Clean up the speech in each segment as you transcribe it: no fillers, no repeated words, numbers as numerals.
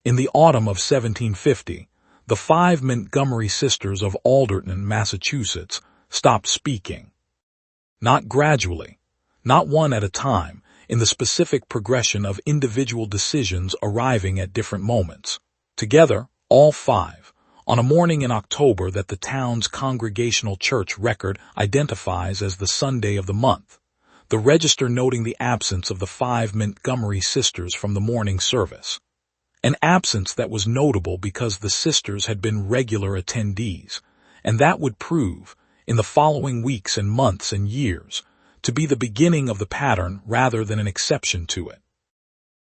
In the autumn of 1750, the 5 Montgomery Sisters of Alderton, Massachusetts, stopped speaking. Not gradually, not one at a time, in the specific progression of individual decisions arriving at different moments. Together, all 5, on a morning in October that the town's Congregational Church record identifies as the Sunday of the month, the register noting the absence of the 5 Montgomery sisters from the morning service. An absence that was notable because the sisters had been regular attendees, and that would prove, in the following weeks and months and years, to be the beginning of the pattern rather than an exception to it.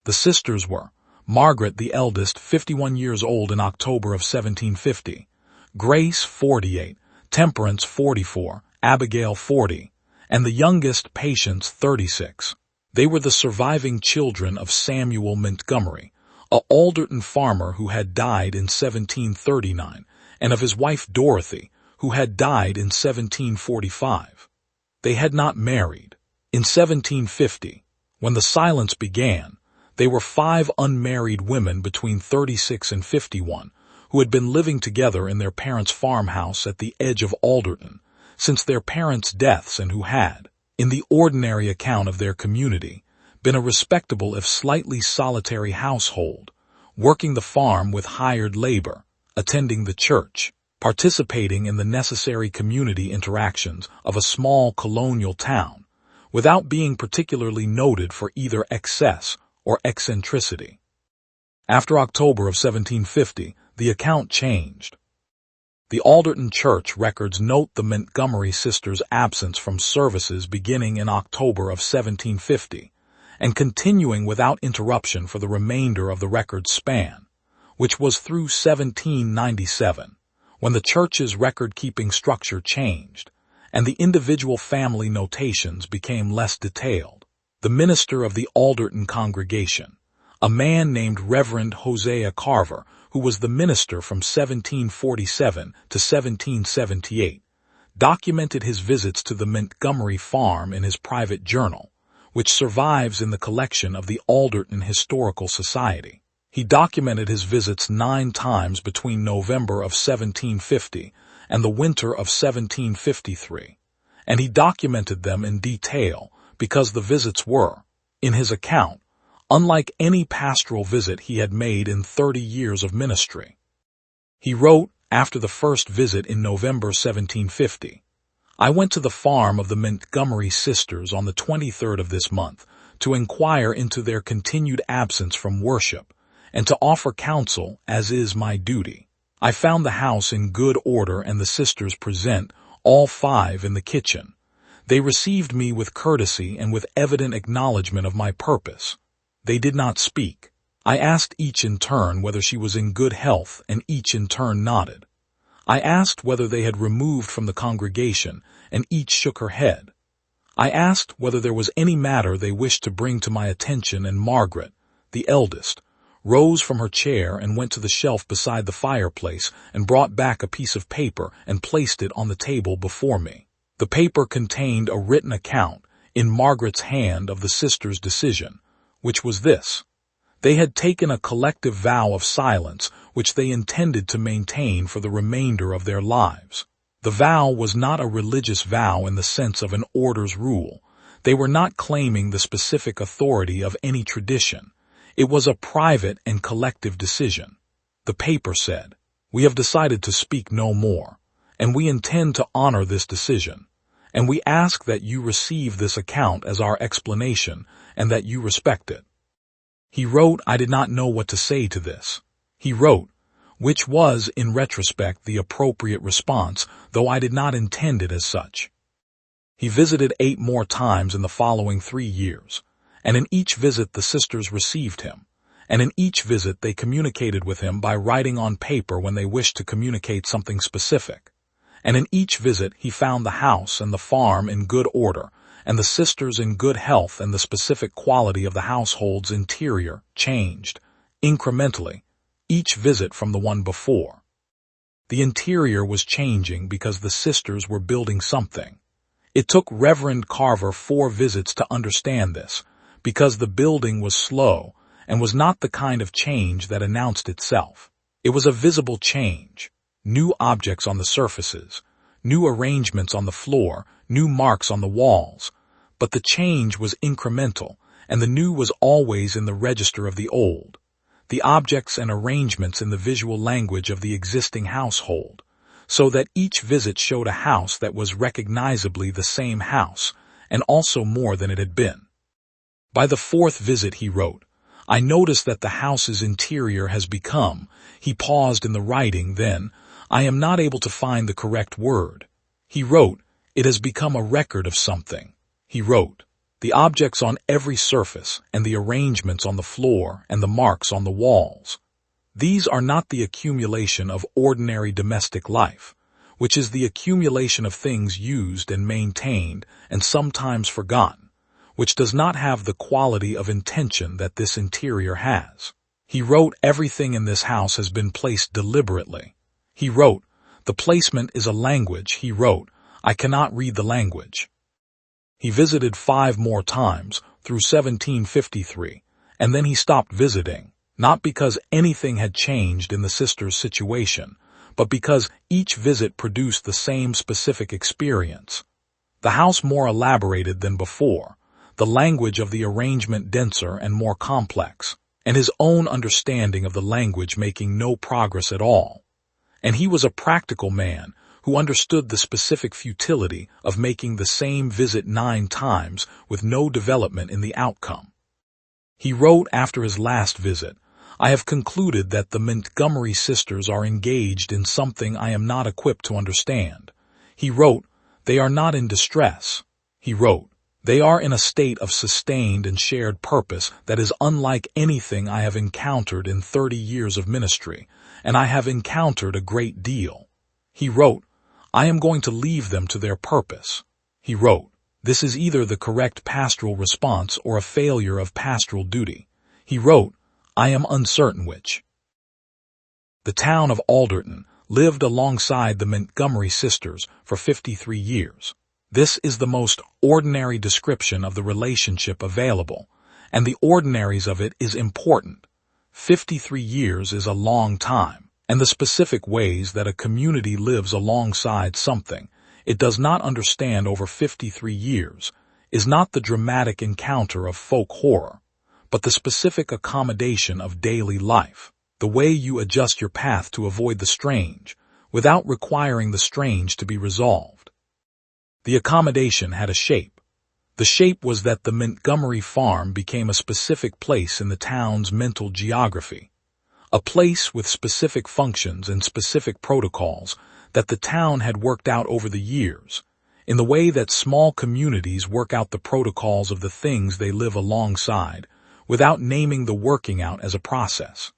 The sisters were Margaret, the eldest, 51 years old in October of 1750, Grace, 48, Temperance, 44, Abigail, 40, and the youngest, Patience, 36. They were the surviving children of Samuel Montgomery, a Alderton farmer who had died in 1739, and of his wife Dorothy, who had died in 1745. They had not married. In 1750, when the silence began, they were 5 unmarried women between 36 and 51 who had been living together in their parents' farmhouse at the edge of Alderton since their parents' deaths and who had, in the ordinary account of their community, been a respectable if slightly solitary household, working the farm with hired labor, attending the church, participating in the necessary community interactions of a small colonial town, without being particularly noted for either excess or eccentricity. After October of 1750, the account changed. The Alderton Church records note the Montgomery sisters' absence from services beginning in October of 1750 and continuing without interruption for the remainder of the record's span, which was through 1797, when the church's record-keeping structure changed and the individual family notations became less detailed. The minister of the Alderton congregation, a man named Reverend Carver, who was the minister from 1747 to 1778, documented his visits to the Montgomery farm in his private journal, which survives in the collection of the Alderton Historical Society. He documented his visits 9 times between November of 1750 and the winter of 1753, and he documented them in detail because the visits were, in his account, unlike any pastoral visit he had made in 30 years of ministry. He wrote, after the first visit in November 1750, "I went to the farm of the Montgomery sisters on the 23rd of this month to inquire into their continued absence from worship and to offer counsel, as is my duty. I found the house in good order and the sisters present, all 5 in the kitchen. They received me with courtesy and with evident acknowledgment of my purpose. They did not speak. I asked each in turn whether she was in good health, and each in turn nodded. I asked whether they had removed from the congregation, and each shook her head. I asked whether there was any matter they wished to bring to my attention, and Margaret, the eldest, rose from her chair and went to the shelf beside the fireplace and brought back a piece of paper and placed it on the table before me. The paper contained a written account, in Margaret's hand, of the sisters' decision, which was this: they had taken a collective vow of silence which they intended to maintain for the remainder of their lives. The vow was not a religious vow in the sense of an order's rule. They were not claiming the specific authority of any tradition. It was a private and collective decision. The paper said, "We have decided to speak no more, and we intend to honor this decision, and we ask that you receive this account as our explanation and that you respect it." He wrote, "I did not know what to say to this." He wrote, which was, in retrospect, the appropriate response, though I did not intend it as such. He visited 8 more times in the following 3 years, and in each visit the sisters received him, and in each visit they communicated with him by writing on paper when they wished to communicate something specific. And in each visit he found the house and the farm in good order, and the sisters in good health, and the specific quality of the household's interior changed, incrementally, each visit from the one before. The interior was changing because the sisters were building something. It took Reverend Carver 4 visits to understand this, because the building was slow, and was not the kind of change that announced itself. It was a visible change. New objects on the surfaces, new arrangements on the floor, new marks on the walls. But the change was incremental, and the new was always in the register of the old. The objects and arrangements in the visual language of the existing household, so that each visit showed a house that was recognizably the same house, and also more than it had been. By the fourth visit, he wrote, I notice that the house's interior has become, he paused in the writing, then, I am not able to find the correct word. He wrote, it has become a record of something. He wrote, the objects on every surface and the arrangements on the floor and the marks on the walls. These are not the accumulation of ordinary domestic life, which is the accumulation of things used and maintained and sometimes forgotten, which does not have the quality of intention that this interior has. He wrote, everything in this house has been placed deliberately. He wrote, the placement is a language. He wrote, I cannot read the language. He visited 5 more times through 1753, and then he stopped visiting, not because anything had changed in the sisters' situation, but because each visit produced the same specific experience. The house more elaborated than before, the language of the arrangement denser and more complex, and his own understanding of the language making no progress at all. And he was a practical man who understood the specific futility of making the same visit 9 times with no development in the outcome. He wrote after his last visit, I have concluded that the Montgomery sisters are engaged in something I am not equipped to understand. He wrote, they are not in distress. He wrote, they are in a state of sustained and shared purpose that is unlike anything I have encountered in 30 years of ministry, and I have encountered a great deal. He wrote, I am going to leave them to their purpose. He wrote, this is either the correct pastoral response or a failure of pastoral duty. He wrote, I am uncertain which. The town of Alderton lived alongside the Montgomery sisters for 53 years. This is the most ordinary description of the relationship available, and the ordinaries of it is important. 53 years is a long time, and the specific ways that a community lives alongside something it does not understand over 53 years is not the dramatic encounter of folk horror, but the specific accommodation of daily life, the way you adjust your path to avoid the strange, without requiring the strange to be resolved. The accommodation had a shape. The shape was that the Montgomery farm became a specific place in the town's mental geography, a place with specific functions and specific protocols that the town had worked out over the years, in the way that small communities work out the protocols of the things they live alongside, without naming the working out as a process.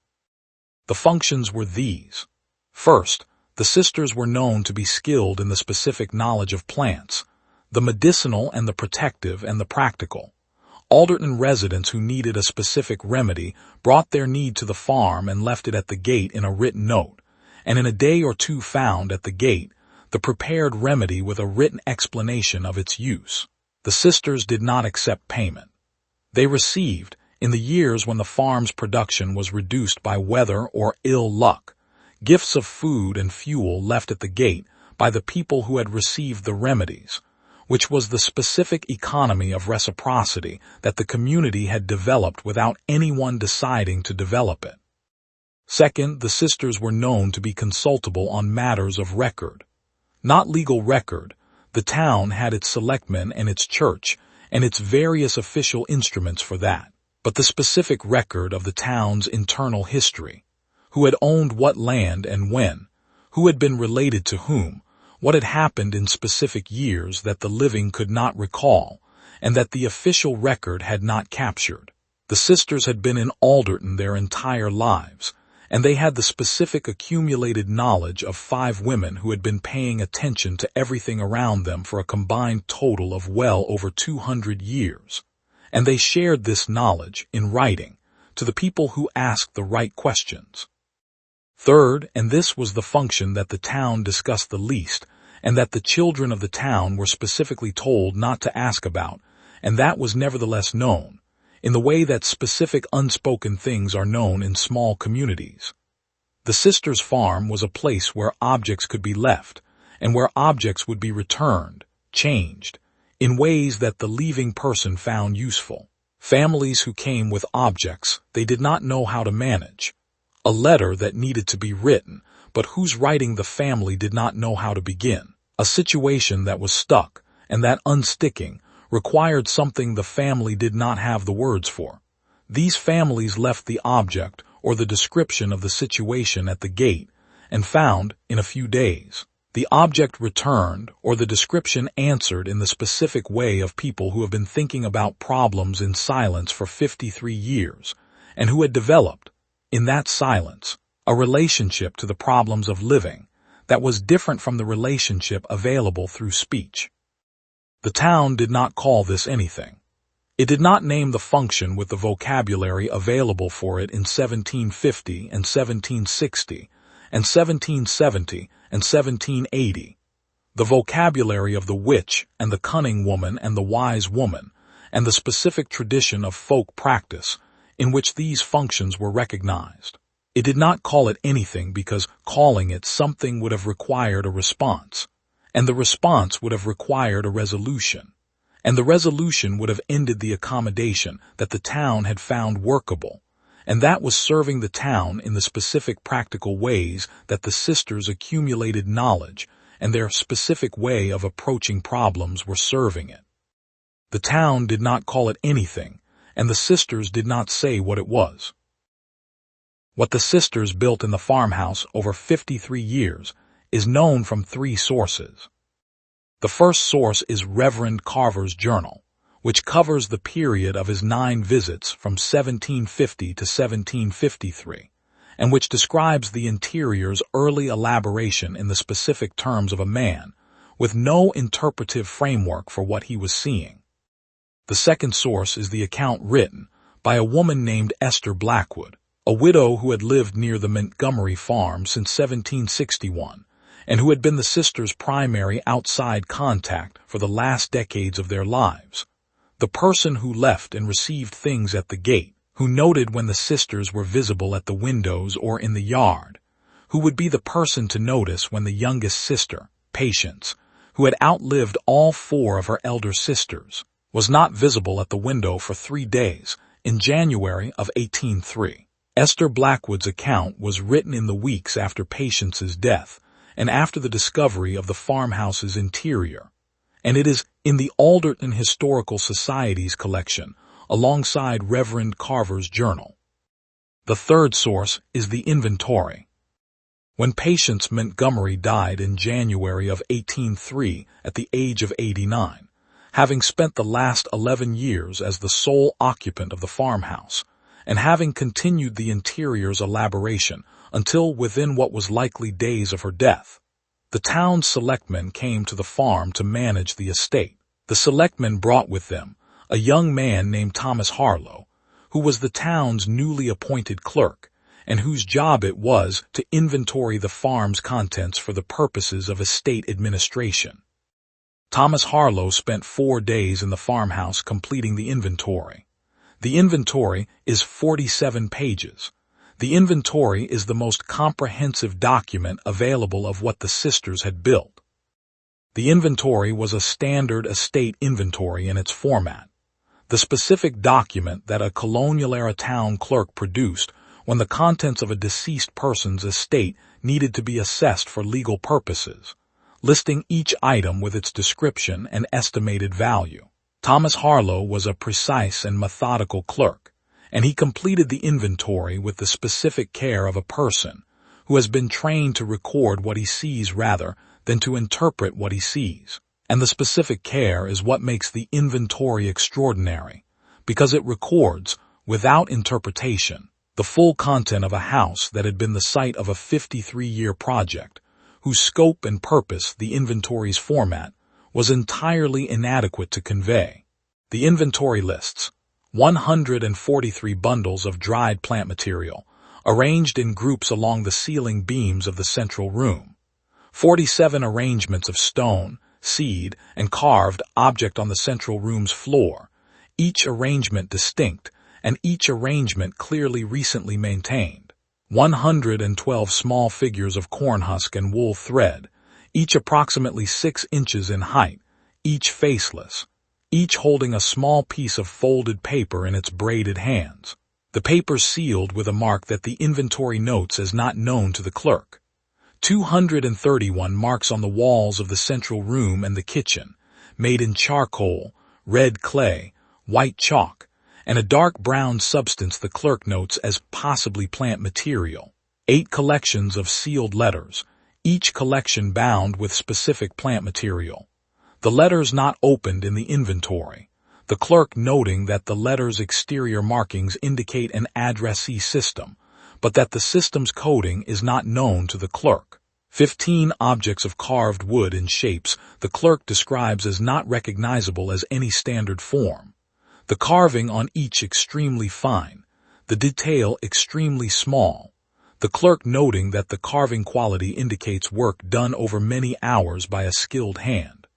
The functions were these. First, the sisters were known to be skilled in the specific knowledge of plants, the medicinal and the protective and the practical. Alderton residents who needed a specific remedy brought their need to the farm and left it at the gate in a written note, and in a day or two found at the gate the prepared remedy with a written explanation of its use. The sisters did not accept payment. They received, in the years when the farm's production was reduced by weather or ill luck, gifts of food and fuel left at the gate by the people who had received the remedies, which was the specific economy of reciprocity that the community had developed without anyone deciding to develop it. Second, the sisters were known to be consultable on matters of record. Not legal record, the town had its selectmen and its church and its various official instruments for that, but the specific record of the town's internal history, who had owned what land and when, who had been related to whom, what had happened in specific years that the living could not recall, and that the official record had not captured. The sisters had been in Alderton their entire lives, and they had the specific accumulated knowledge of 5 women who had been paying attention to everything around them for a combined total of well over 200 years. And they shared this knowledge, in writing, to the people who asked the right questions. Third, and this was the function that the town discussed the least, and that the children of the town were specifically told not to ask about, and that was nevertheless known, in the way that specific unspoken things are known in small communities. The sisters' farm was a place where objects could be left, and where objects would be returned, changed, in ways that the leaving person found useful. Families who came with objects they did not know how to manage. A letter that needed to be written, but whose writing the family did not know how to begin. A situation that was stuck, and that unsticking required something the family did not have the words for. These families left the object or the description of the situation at the gate and found, in a few days, the object returned or the description answered in the specific way of people who have been thinking about problems in silence for 53 years and who had developed, in that silence, a relationship to the problems of living that was different from the relationship available through speech. The town did not call this anything. It did not name the function with the vocabulary available for it in 1750 and 1760 and 1770 and 1780. The vocabulary of the witch and the cunning woman and the wise woman, and the specific tradition of folk practice in which these functions were recognized. It did not call it anything because calling it something would have required a response, and the response would have required a resolution, and the resolution would have ended the accommodation that the town had found workable, and that was serving the town in the specific practical ways that the sisters accumulated knowledge and their specific way of approaching problems were serving it. The town did not call it anything, and the sisters did not say what it was. What the sisters built in the farmhouse over 53 years is known from 3 sources. The first source is Reverend Carver's journal, which covers the period of his 9 visits from 1750 to 1753, and which describes the interior's early elaboration in the specific terms of a man, with no interpretive framework for what he was seeing. The second source is the account written by a woman named Esther Blackwood, a widow who had lived near the Montgomery farm since 1761, and who had been the sisters' primary outside contact for the last decades of their lives. The person who left and received things at the gate, who noted when the sisters were visible at the windows or in the yard, who would be the person to notice when the youngest sister, Patience, who had outlived all 4 of her elder sisters, was not visible at the window for 3 days in January of 1803. Esther Blackwood's account was written in the weeks after Patience's death and after the discovery of the farmhouse's interior, and it is in the Alderton Historical Society's collection alongside Reverend Carver's journal. The third source is the inventory. When Patience Montgomery died in January of 1803 at the age of 89, having spent the last 11 years as the sole occupant of the farmhouse, and having continued the interior's elaboration until within what was likely days of her death, the town's selectmen came to the farm to manage the estate. The selectmen brought with them a young man named Thomas Harlow, who was the town's newly appointed clerk, and whose job it was to inventory the farm's contents for the purposes of estate administration. Thomas Harlow spent 4 days in the farmhouse completing the inventory. The inventory is 47 pages. The inventory is the most comprehensive document available of what the sisters had built. The inventory was a standard estate inventory in its format, the specific document that a Colonial-era town clerk produced when the contents of a deceased person's estate needed to be assessed for legal purposes, listing each item with its description and estimated value. Thomas Harlow was a precise and methodical clerk, and he completed the inventory with the specific care of a person who has been trained to record what he sees rather than to interpret what he sees. And the specific care is what makes the inventory extraordinary, because it records, without interpretation, the full content of a house that had been the site of a 53-year project, whose scope and purpose the inventory's format was entirely inadequate to convey. The inventory lists 143 bundles of dried plant material, arranged in groups along the ceiling beams of the central room, 47 arrangements of stone, seed, and carved object on the central room's floor, each arrangement distinct, and each arrangement clearly recently maintained. 112 small figures of cornhusk and wool thread, each approximately 6 inches in height, each faceless, each holding a small piece of folded paper in its braided hands. The paper sealed with a mark that the inventory notes as not known to the clerk. 231 marks on the walls of the central room and the kitchen, made in charcoal, red clay, white chalk, and a dark brown substance the clerk notes as possibly plant material. 8 collections of sealed letters, each collection bound with specific plant material. The letters not opened in the inventory, the clerk noting that the letters' exterior markings indicate an addressee system, but that the system's coding is not known to the clerk. 15 objects of carved wood in shapes the clerk describes as not recognizable as any standard form. The carving on each extremely fine, the detail extremely small, the clerk noting that the carving quality indicates work done over many hours by a skilled hand.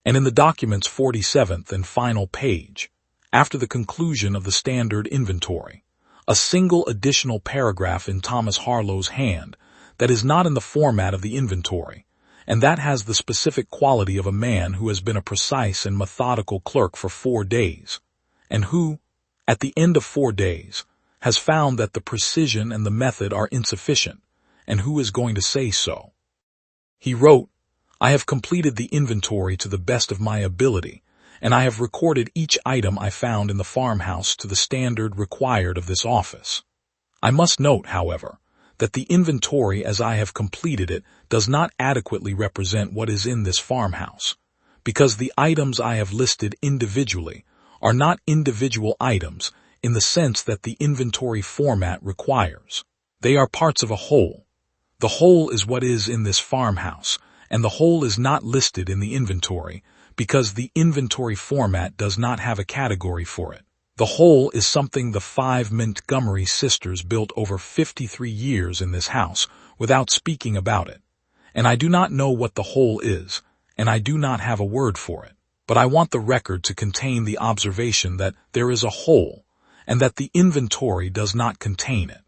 And in the document's 47th and final page, after the conclusion of the standard inventory, a single additional paragraph in Thomas Harlow's hand that is not in the format of the inventory, and that has the specific quality of a man who has been a precise and methodical clerk for 4 days, and who, at the end of 4 days, has found that the precision and the method are insufficient, and who is going to say so. He wrote, "I have completed the inventory to the best of my ability, and I have recorded each item I found in the farmhouse to the standard required of this office. I must note, however, that the inventory as I have completed it does not adequately represent what is in this farmhouse, because the items I have listed individually are not individual items in the sense that the inventory format requires. They are parts of a whole. The whole is what is in this farmhouse, and the whole is not listed in the inventory because the inventory format does not have a category for it. The whole is something the 5 Montgomery sisters built over 53 years in this house without speaking about it, and I do not know what the whole is, and I do not have a word for it, but I want the record to contain the observation that there is a whole, and that the inventory does not contain it."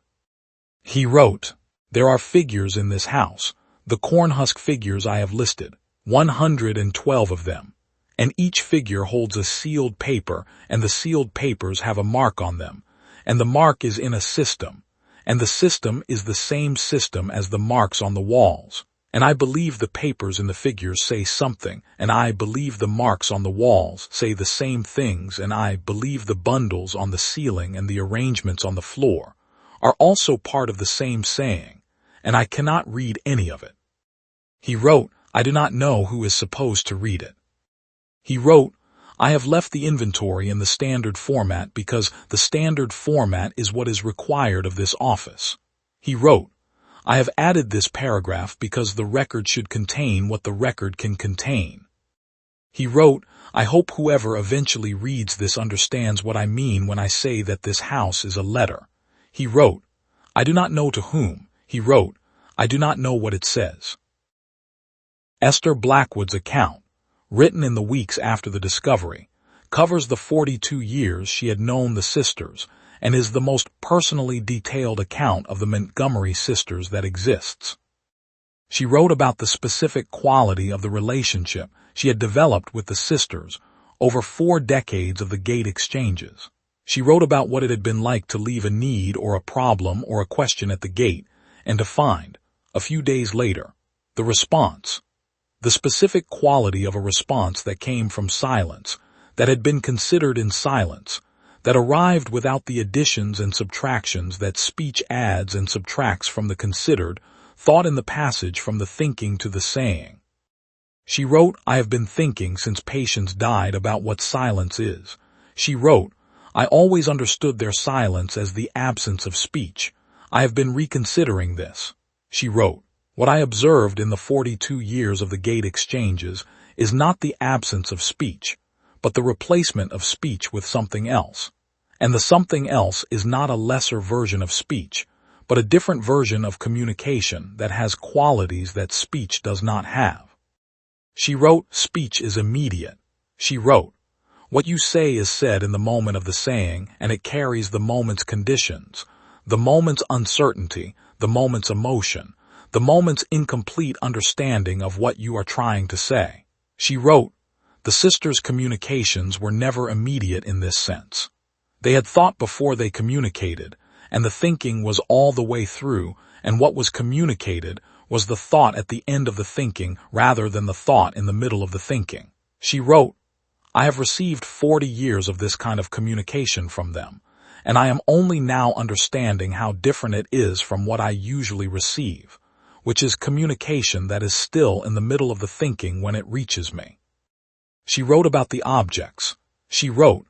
He wrote, "There are figures in this house, the cornhusk figures I have listed, 112 of them, and each figure holds a sealed paper, and the sealed papers have a mark on them, and the mark is in a system, and the system is the same system as the marks on the walls, and I believe the papers in the figures say something, and I believe the marks on the walls say the same things, and I believe the bundles on the ceiling and the arrangements on the floor are also part of the same saying, and I cannot read any of it." He wrote, "I do not know who is supposed to read it." He wrote, "I have left the inventory in the standard format because the standard format is what is required of this office." He wrote, "I have added this paragraph because the record should contain what the record can contain." He wrote, "I hope whoever eventually reads this understands what I mean when I say that this house is a letter." He wrote, "I do not know to whom." He wrote, "I do not know what it says." Esther Blackwood's account, written in the weeks after the discovery, covers the 42 years she had known the sisters and is the most personally detailed account of the Montgomery sisters that exists. She wrote about the specific quality of the relationship she had developed with the sisters over 4 decades of the gate exchanges. She wrote about what it had been like to leave a need or a problem or a question at the gate and to find, a few days later, the response. The specific quality of a response that came from silence, that had been considered in silence, that arrived without the additions and subtractions that speech adds and subtracts from the considered, thought in the passage from the thinking to the saying. She wrote, "I have been thinking since Patience died about what silence is." She wrote, "I always understood their silence as the absence of speech. I have been reconsidering this." She wrote, "What I observed in the 42 years of the gate exchanges is not the absence of speech, but the replacement of speech with something else. And the something else is not a lesser version of speech, but a different version of communication that has qualities that speech does not have." She wrote, "Speech is immediate." She wrote, What you say is said in the moment of the saying, and it carries the moment's conditions, the moment's uncertainty, the moment's emotion, the moment's incomplete understanding of what you are trying to say. She wrote, the sisters' communications were never immediate in this sense. They had thought before they communicated, and the thinking was all the way through, and what was communicated was the thought at the end of the thinking rather than the thought in the middle of the thinking. She wrote, I have received 40 years of this kind of communication from them, and I am only now understanding how different it is from what I usually receive, which is communication that is still in the middle of the thinking when it reaches me. She wrote about the objects. She wrote,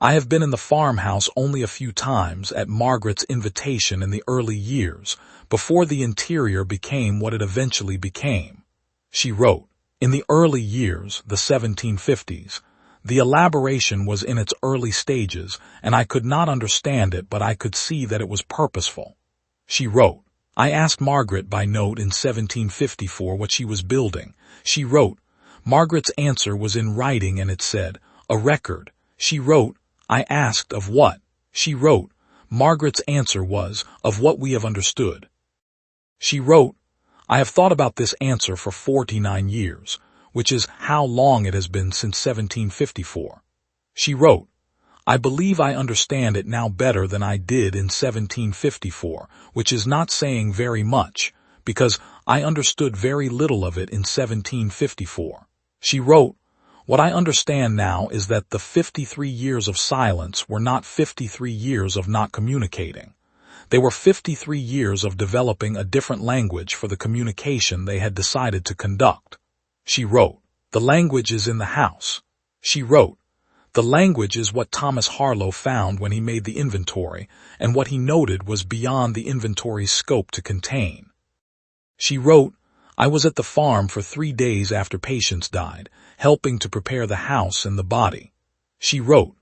I have been in the farmhouse only a few times at Margaret's invitation in the early years, before the interior became what it eventually became. She wrote, in the early years, the 1750s, the elaboration was in its early stages, and I could not understand it, but I could see that it was purposeful. She wrote, I asked Margaret by note in 1754 what she was building. She wrote, Margaret's answer was in writing, and it said, a record. She wrote, I asked of what? She wrote, Margaret's answer was, of what we have understood. She wrote, I have thought about this answer for 49 years, which is how long it has been since 1754. She wrote, I believe I understand it now better than I did in 1754, which is not saying very much, because I understood very little of it in 1754. She wrote, what I understand now is that the 53 years of silence were not 53 years of not communicating. They were 53 years of developing a different language for the communication they had decided to conduct. She wrote, the language is in the house. She wrote, the language is what Thomas Harlow found when he made the inventory, and what he noted was beyond the inventory's scope to contain. She wrote, I was at the farm for 3 days after patients died, helping to prepare the house and the body. She wrote,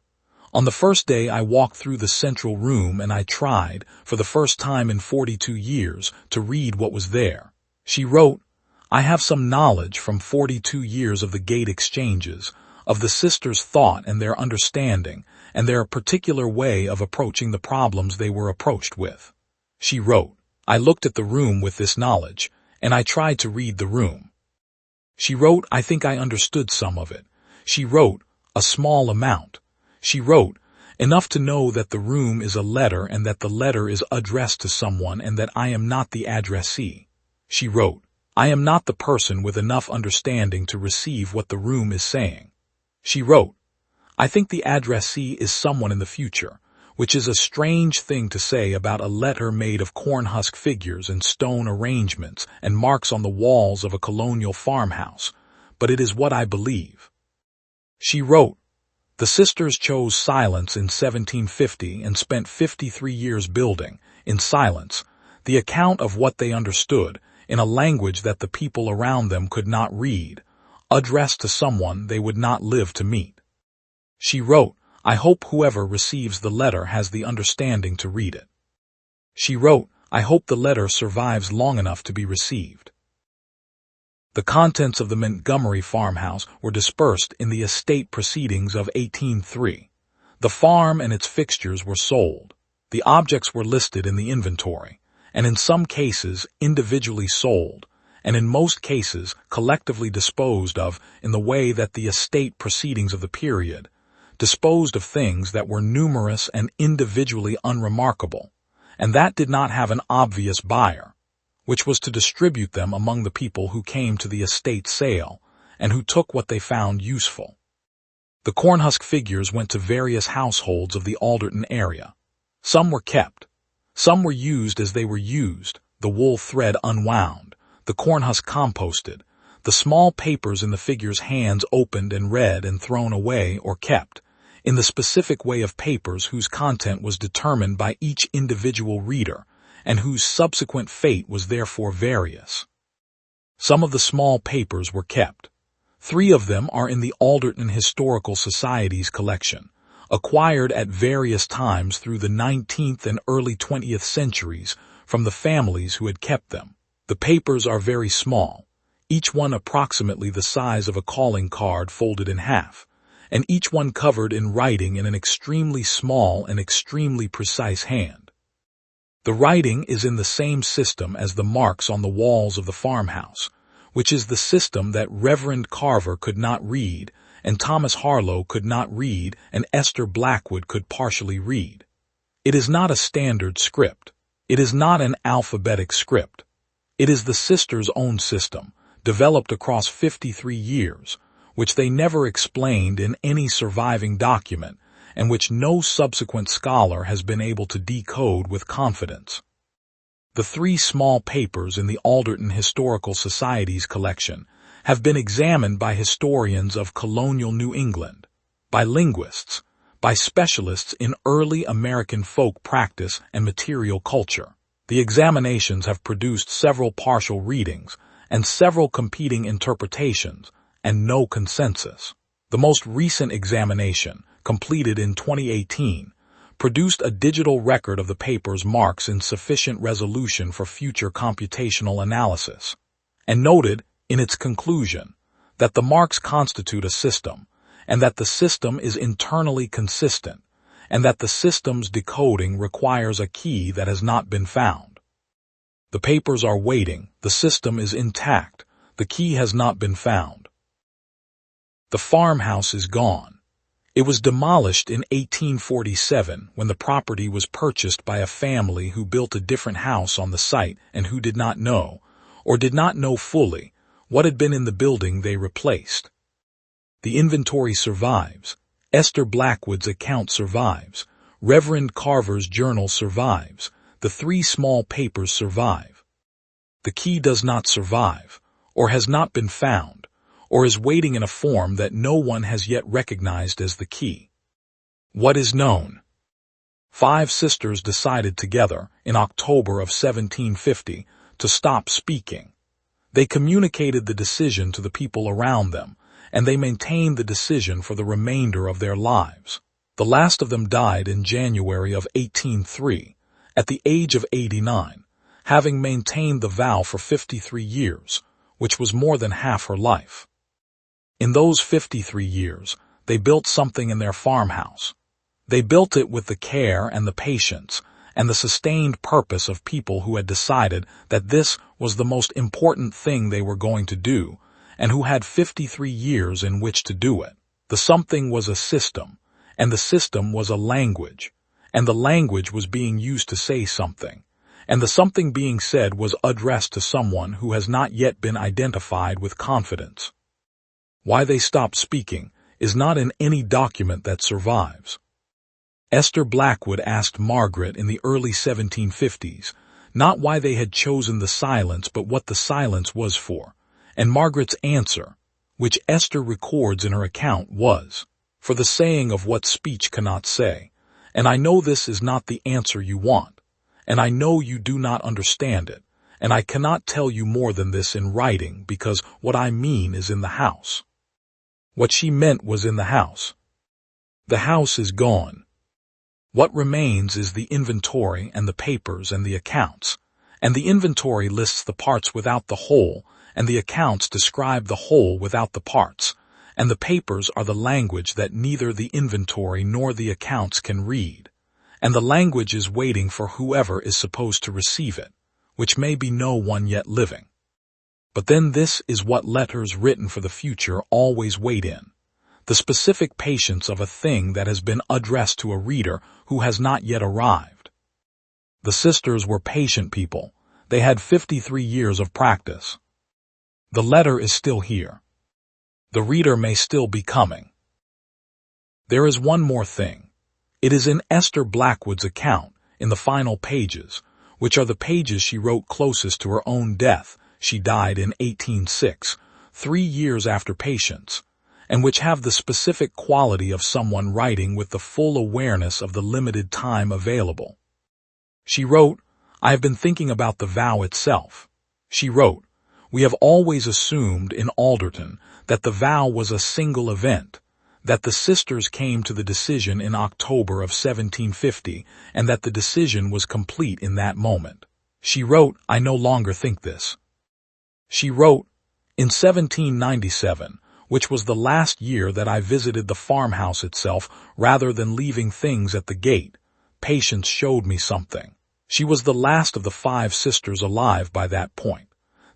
on the first day I walked through the central room and I tried, for the first time in 42 years, to read what was there. She wrote, I have some knowledge from 42 years of the gate exchanges, of the sisters' thought and their understanding, and their particular way of approaching the problems they were approached with. She wrote, I looked at the room with this knowledge, and I tried to read the room. She wrote, I think I understood some of it. She wrote, a small amount. She wrote, enough to know that the room is a letter and that the letter is addressed to someone and that I am not the addressee. She wrote, I am not the person with enough understanding to receive what the room is saying. She wrote, I think the addressee is someone in the future, which is a strange thing to say about a letter made of cornhusk figures and stone arrangements and marks on the walls of a colonial farmhouse, but it is what I believe. She wrote, the sisters chose silence in 1750 and spent 53 years building, in silence, the account of what they understood, in a language that the people around them could not read, addressed to someone they would not live to meet. She wrote, I hope whoever receives the letter has the understanding to read it. She wrote, I hope the letter survives long enough to be received. The contents of the Montgomery farmhouse were dispersed in the estate proceedings of 1803. The farm and its fixtures were sold. The objects were listed in the inventory, and in some cases individually sold, and in most cases collectively disposed of in the way that the estate proceedings of the period disposed of things that were numerous and individually unremarkable, and that did not have an obvious buyer, which was to distribute them among the people who came to the estate sale, and who took what they found useful. The cornhusk figures went to various households of the Alderton area. Some were kept. Some were used as they were used, the wool thread unwound, the cornhusk composted, the small papers in the figures' hands opened and read and thrown away or kept, in the specific way of papers whose content was determined by each individual reader, and whose subsequent fate was therefore various. Some of the small papers were kept. 3 of them are in the Alderton Historical Society's collection, acquired at various times through the 19th and early 20th centuries from the families who had kept them. The papers are very small, each one approximately the size of a calling card folded in half, and each one covered in writing in an extremely small and extremely precise hand. The writing is in the same system as the marks on the walls of the farmhouse, which is the system that Reverend Carver could not read, and Thomas Harlow could not read, and Esther Blackwood could partially read. It is not a standard script. It is not an alphabetic script. It is the sisters' own system, developed across 53 years, which they never explained in any surviving document, and which no subsequent scholar has been able to decode with confidence. The 3 small papers in the Alderton Historical Society's collection have been examined by historians of colonial New England, by linguists, by specialists in early American folk practice and material culture. The examinations have produced several partial readings and several competing interpretations, and no consensus. The most recent examination, completed in 2018, produced a digital record of the paper's marks in sufficient resolution for future computational analysis, and noted, in its conclusion, that the marks constitute a system, and that the system is internally consistent, and that the system's decoding requires a key that has not been found. The papers are waiting, the system is intact, the key has not been found. The farmhouse is gone. It was demolished in 1847 when the property was purchased by a family who built a different house on the site and who did not know, or did not know fully, what had been in the building they replaced. The inventory survives. Esther Blackwood's account survives. Reverend Carver's journal survives. The 3 small papers survive. The key does not survive, or has not been found, or is waiting in a form that no one has yet recognized as the key. What is known? 5 sisters decided together, in October of 1750, to stop speaking. They communicated the decision to the people around them, and they maintained the decision for the remainder of their lives. The last of them died in January of 1803, at the age of 89, having maintained the vow for 53 years, which was more than half her life. In those 53 years, they built something in their farmhouse. They built it with the care and the patience and the sustained purpose of people who had decided that this was the most important thing they were going to do, and who had 53 years in which to do it. The something was a system, and the system was a language, and the language was being used to say something, and the something being said was addressed to someone who has not yet been identified with confidence. Why they stopped speaking is not in any document that survives. Esther Blackwood asked Margaret in the early 1750s, not why they had chosen the silence but what the silence was for, and Margaret's answer, which Esther records in her account, was, "For the saying of what speech cannot say, and I know this is not the answer you want, and I know you do not understand it, and I cannot tell you more than this in writing because what I mean is in the house." What she meant was in the house. The house is gone. What remains is the inventory and the papers and the accounts, and the inventory lists the parts without the whole, and the accounts describe the whole without the parts, and the papers are the language that neither the inventory nor the accounts can read, and the language is waiting for whoever is supposed to receive it, which may be no one yet living. But then this is what letters written for the future always wait in, the specific patience of a thing that has been addressed to a reader who has not yet arrived. The sisters were patient people. They had 53 years of practice. The letter is still here. The reader may still be coming. There is one more thing. It is in Esther Blackwood's account, in the final pages, which are the pages she wrote closest to her own death. She died in 1806, 3 years after Patience, and which have the specific quality of someone writing with the full awareness of the limited time available. She wrote, "I have been thinking about the vow itself." She wrote, "We have always assumed in Alderton that the vow was a single event, that the sisters came to the decision in October of 1750, and that the decision was complete in that moment." She wrote, "I no longer think this." She wrote, "In 1797, which was the last year that I visited the farmhouse itself rather than leaving things at the gate, Patience showed me something. She was the last of the 5 sisters alive by that point,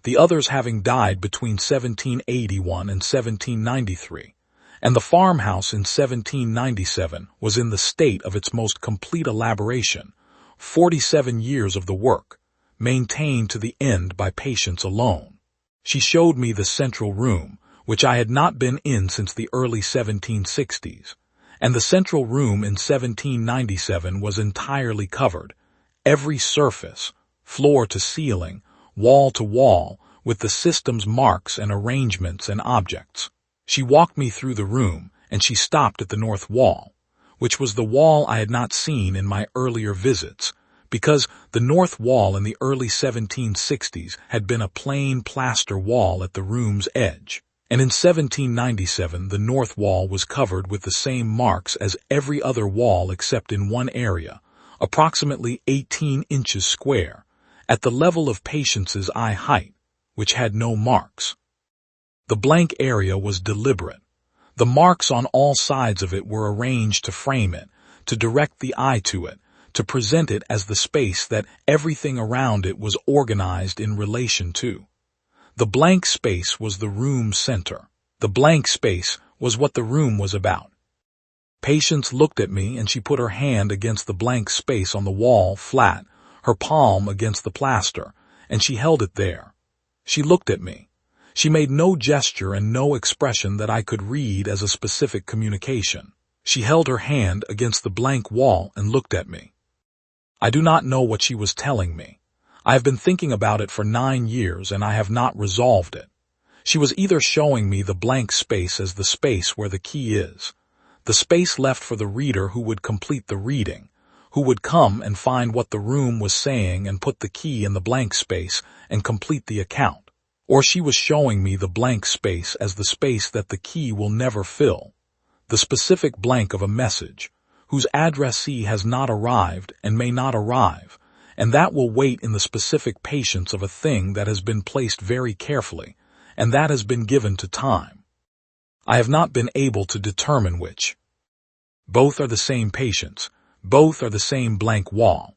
the others having died between 1781 and 1793, and the farmhouse in 1797 was in the state of its most complete elaboration, 47 years of the work, maintained to the end by Patience alone. She showed me the central room, which I had not been in since the early 1760s, and the central room in 1797 was entirely covered, every surface, floor to ceiling, wall to wall, with the system's marks and arrangements and objects. She walked me through the room, and she stopped at the north wall, which was the wall I had not seen in my earlier visits, because the north wall in the early 1760s had been a plain plaster wall at the room's edge, and in 1797 the north wall was covered with the same marks as every other wall except in one area, approximately 18 inches square, at the level of Patience's eye height, which had no marks. The blank area was deliberate. The marks on all sides of it were arranged to frame it, to direct the eye to it, to present it as the space that everything around it was organized in relation to. The blank space was the room's center. The blank space was what the room was about. Patience looked at me and she put her hand against the blank space on the wall flat, her palm against the plaster, and she held it there. She looked at me. She made no gesture and no expression that I could read as a specific communication. She held her hand against the blank wall and looked at me. I do not know what she was telling me. I have been thinking about it for 9 years and I have not resolved it. She was either showing me the blank space as the space where the key is, the space left for the reader who would complete the reading, who would come and find what the room was saying and put the key in the blank space and complete the account, or she was showing me the blank space as the space that the key will never fill, the specific blank of a message, whose addressee has not arrived and may not arrive, and that will wait in the specific patience of a thing that has been placed very carefully, and that has been given to time. I have not been able to determine which. Both are the same patience, both are the same blank wall.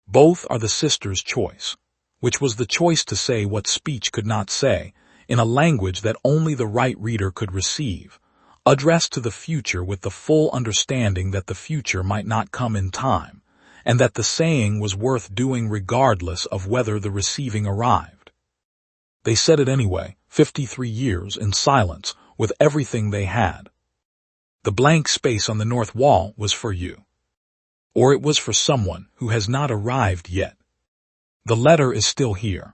Both are the sister's choice, which was the choice to say what speech could not say, in a language that only the right reader could receive, addressed to the future with the full understanding that the future might not come in time, and that the saying was worth doing regardless of whether the receiving arrived. They said it anyway, 53 years in silence, with everything they had. The blank space on the north wall was for you. Or it was for someone who has not arrived yet. The letter is still here.